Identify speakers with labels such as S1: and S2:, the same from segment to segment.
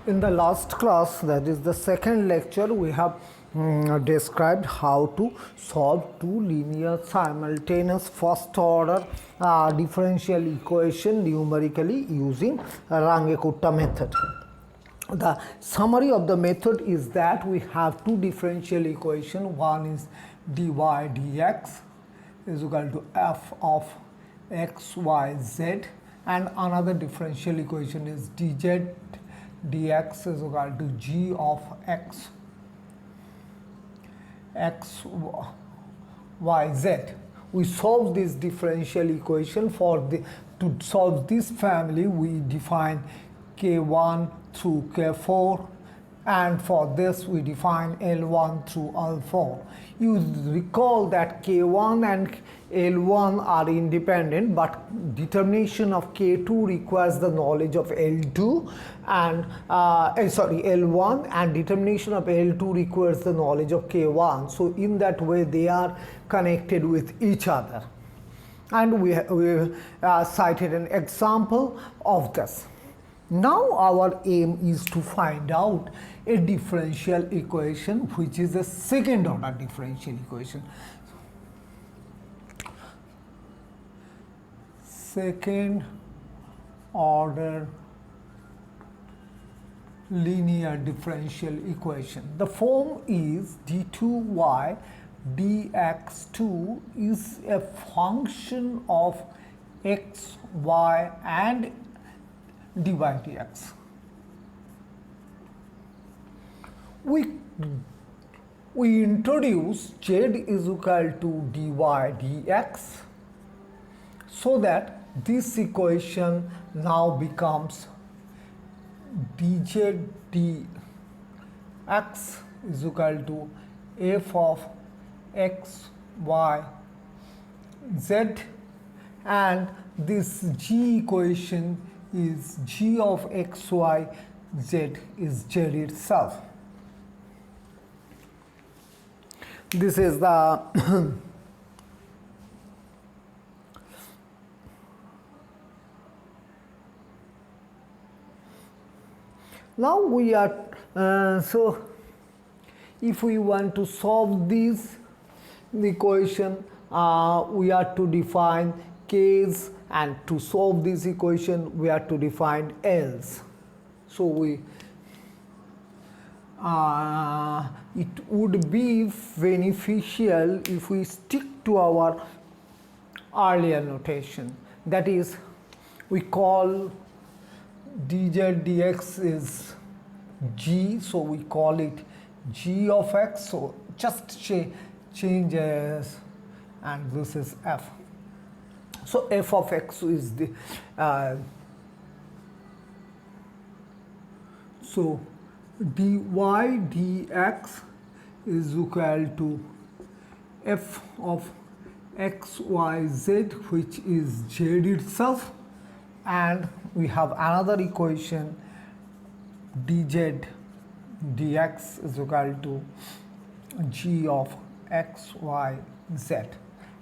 S1: In the last class, that is the second lecture, we have described how to solve two linear simultaneous first order differential equation numerically using Runge-Kutta method. The summary of the method is that we have two differential equations. One is dy dx is equal to f of x, y, z, and another differential equation is dz dx is equal to g of x, y, z. We solve this differential equation. To solve this family, we define k1 through k4, and for this we define L1 through L4. You recall that K1 and L1 are independent, but determination of K2 requires the knowledge of L2 and L1, and determination of L2 requires the knowledge of K1. So in that way they are connected with each other, and we cited an example of this. Now our aim is to find out a differential equation which is a second order differential equation. Second order linear differential equation. The form is d2y dx2 is a function of x, y, and dy dx. We introduce z is equal to dy dx, so that this equation now becomes dz dx is equal to f of x, y, z, and this g equation is g of x, y, z is z itself. This is the now we are so if we want to solve this equation, we are to define k's, and to solve this equation we are to define l's. So it would be beneficial if we stick to our earlier notation. That is, we call dz dx is g, so we call it g of x. So just changes, and this is f. So f of x is the so dy dx is equal to f of x, y, z, which is z itself, and we have another equation dz dx is equal to g of x, y, z.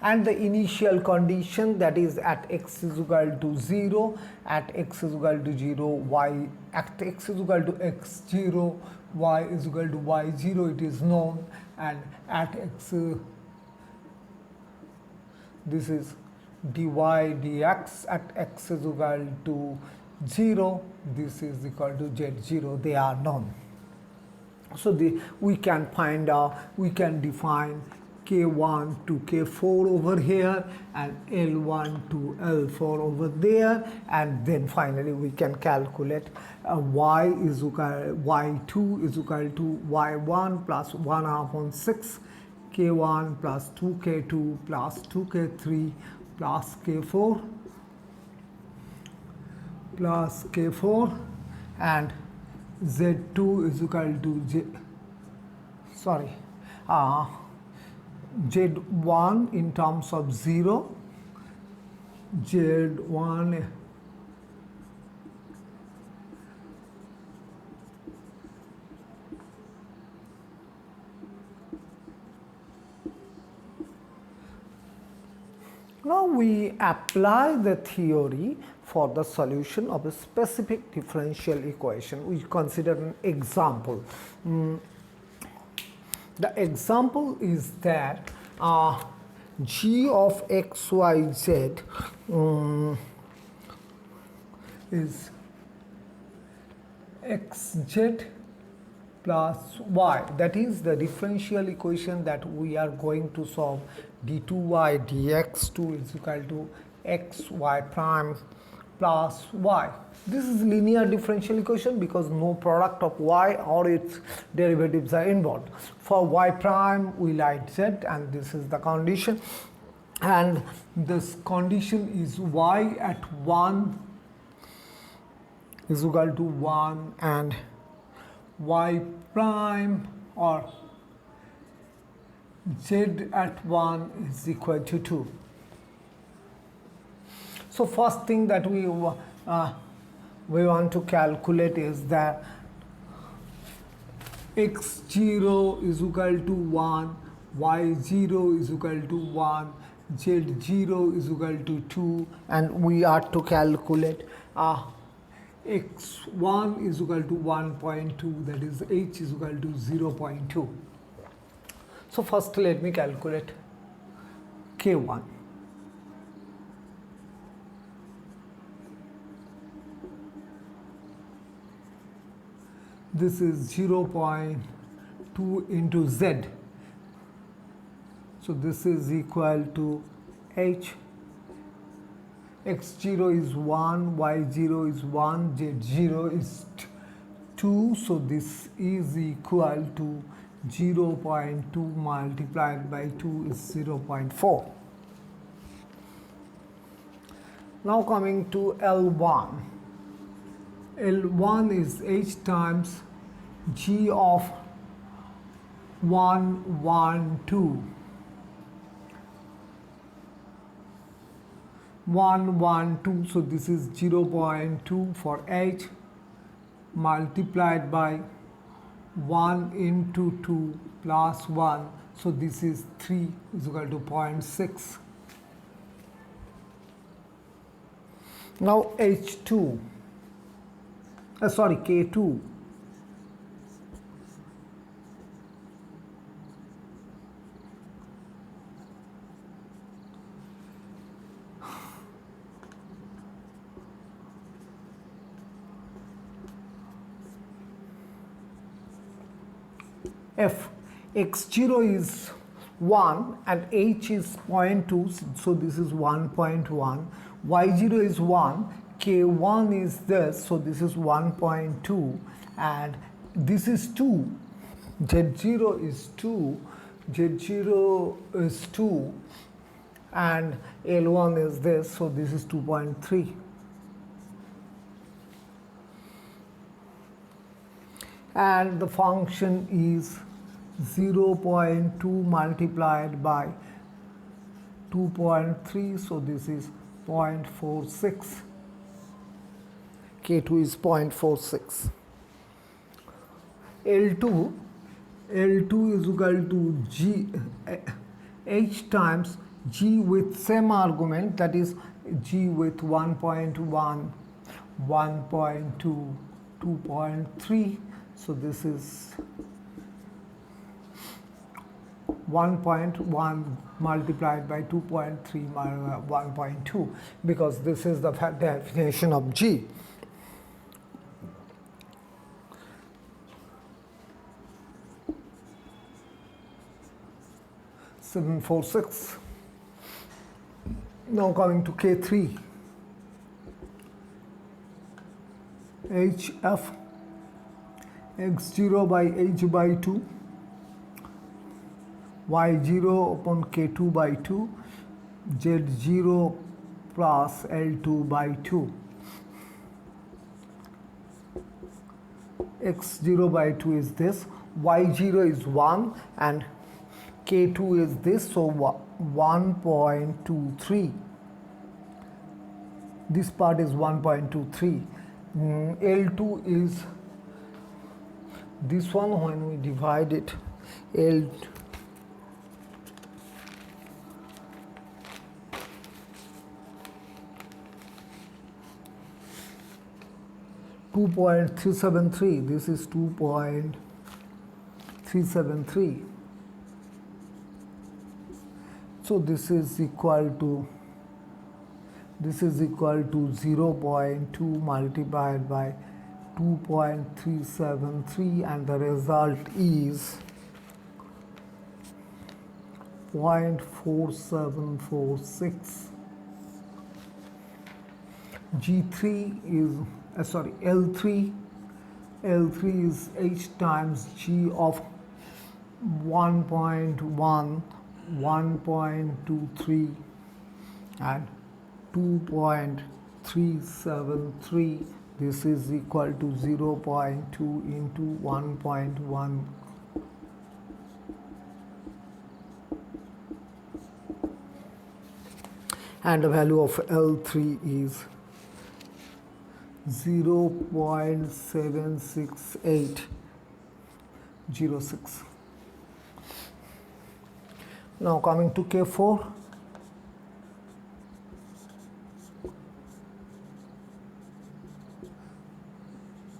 S1: And the initial condition, that is at x is equal to 0, at x is equal to 0, y at x is equal to x0, y is equal to y0, it is known, and at x this is dy dx at x is equal to 0, this is equal to z0, they are known. So we can find out, we can define K1 to K4 over here and L1 to L4 over there, and then finally we can calculate y2 is equal to y1 plus 1 upon 6 K1 plus 2K2 plus 2K3 plus K4 and Z2 is equal to Z1 in terms of 0, Z1 now we apply the theory for the solution of a specific differential equation. We consider an example. The example is that g of x, y, z is xz plus y. That is the differential equation that we are going to solve. d2y dx2 is equal to xy prime plus y. This is linear differential equation because no product of y or its derivatives are involved. For y prime we write z, and this is the condition, and this condition is y at 1 is equal to 1 and y prime or z at 1 is equal to 2. So first thing that we want to calculate is that x0 is equal to 1, y0 is equal to 1, z0 is equal to 2, and we are to calculate x1 is equal to 1.2, that is h is equal to 0.2. So first let me calculate k1. This is 0.2 into z. So this is equal to h. x0 is 1, y0 is 1, z0 is 2. So this is equal to 0.2 multiplied by 2 is 0.4. Now coming to L1. L1 is h times g of 1, 1, 2. 1, 1, 2, so this is 0.2 for h multiplied by 1 into 2 plus 1, so this is 3 is equal to 0.6. Now h2, k2. F x0 is 1 and h is 0.2, so this is 1.1. y0 is 1, k1 is this, so this is 1.2, and this is 2. z0 is 2, z0 is 2, and L1 is this, so this is 2.3. And the function is 0.2 multiplied by 2.3, so this is 0.46. K2 is 0.46. L2 is equal to g h times g with same argument, that is g with 1.1, 1.2, 2.3. So this is 1.1 multiplied by 2.3 1.2, because this is the definition of G. (746). Now coming to K3. HF x0 by h by 2, y0 upon k2 by 2, z0 plus L2 by 2. x0 by 2 is this, y0 is 1 and k2 is this, so 1.23. This part is 1.23. L2 is this one. When we divide it, L 2.373. This is 2.373. So this is equal to 0.2 multiplied by 2.373, and the result is 0.4746. G3 is L3 is H times G of 1.1, 1.23 and 2.373. This is equal to 0.2 into 1.1. And the value of L3 is 0.76806. Now coming to K4.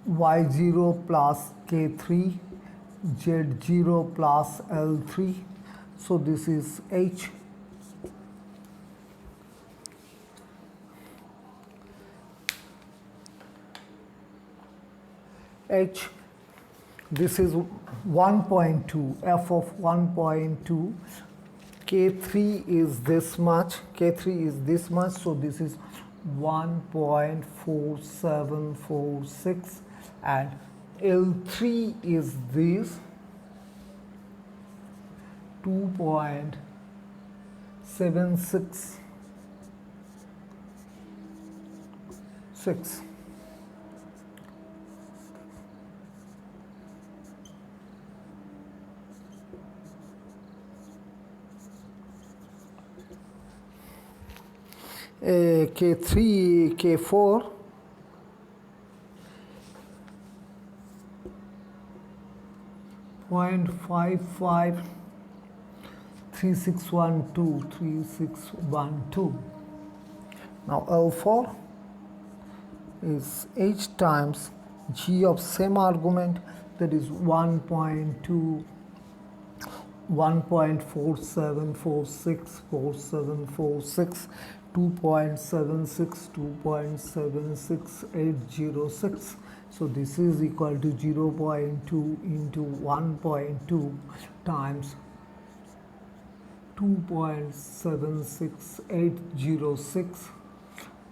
S1: Y0 plus K3, Z0 plus L3. So this is H. This is 1.2, f of 1.2. K3 is this much, so this is 1.4746, and L3 is this 2.766. K3, K4, .55 3612. Now L4 is H times G of same argument, that is 1.2, 1.4746, 2.76, 2.76806. So this is equal to 0.2 into 1.2 times 2.76806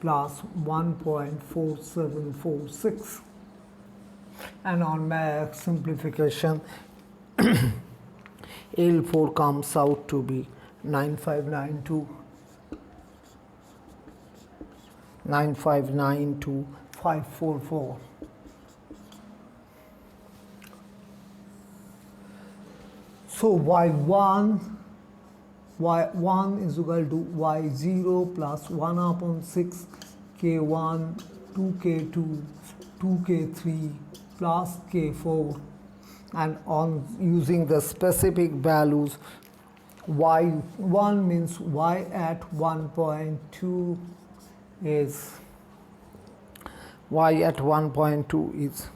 S1: plus 1.4746. And on max simplification, L4 comes out to be 9592.544. So y1 is equal to y0 plus 1 upon 6 k1, 2k2, 2k3 plus k4, and on using the specific values, y1 means y at 1.2 is y at 1.2 is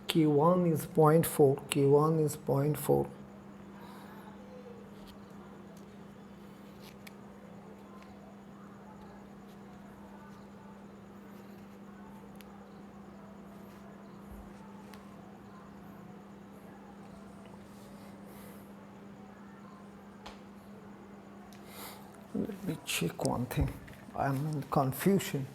S1: K1 is 0.4, K1 is 0.4. Let me check one thing. I am in confusion.